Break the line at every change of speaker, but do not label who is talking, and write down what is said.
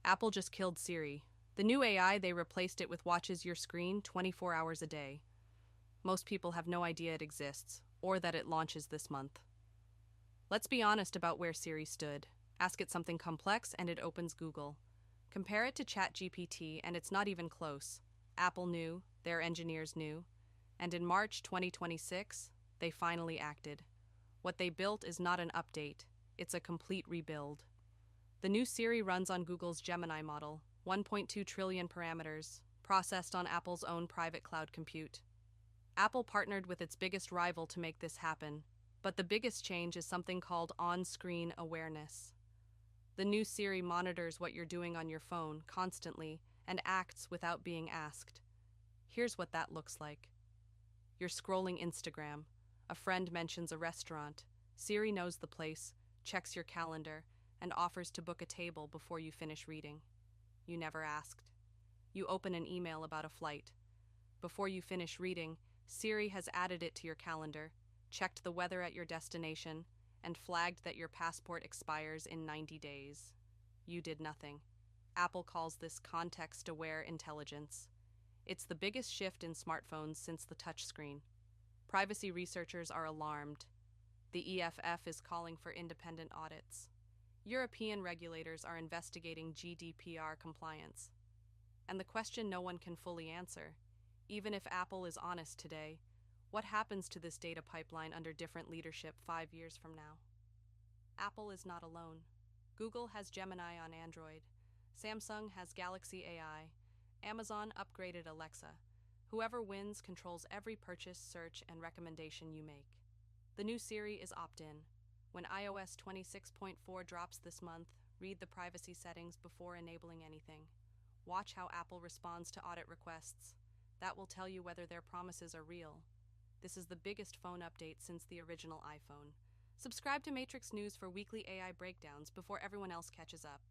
Apple just killed Siri. The new AI, they replaced it with watches your screen 24 hours a day. Most people have no idea it exists, or that it launches this month. Let's be honest about where Siri stood. Ask it something complex and it opens Google. Compare it to ChatGPT and it's not even close. Apple knew, their engineers knew, and in March 2026, they finally acted. What they built is not an update, it's a complete rebuild. The new Siri runs on Google's Gemini model, 1.2 trillion parameters, processed on Apple's own private cloud compute. Apple partnered with its biggest rival to make this happen, but the biggest change is something called on-screen awareness. The new Siri monitors what you're doing on your phone constantly and acts without being asked. Here's what that looks like. You're scrolling Instagram. A friend mentions a restaurant. Siri knows the place, checks your calendar, and offers to book a table before you finish reading. You never asked. You open an email about a flight. Before you finish reading, Siri has added it to your calendar, checked the weather at your destination, and flagged that your passport expires in 90 days. You did nothing. Apple calls this context-aware intelligence. It's the biggest shift in smartphones since the touchscreen. Privacy researchers are alarmed. The EFF is calling for independent audits. European regulators are investigating GDPR compliance. And the question no one can fully answer, even if Apple is honest today, what happens to this data pipeline under different leadership 5 years from now? Apple is not alone. Google has Gemini on Android. Samsung has Galaxy AI. Amazon upgraded Alexa. Whoever wins controls every purchase, search, and recommendation you make. The new Siri is opt-in. When iOS 26.4 drops this month, read the privacy settings before enabling anything. Watch how Apple responds to audit requests. That will tell you whether their promises are real. This is the biggest phone update since the original iPhone. Subscribe to Matrix News for weekly AI breakdowns before everyone else catches up.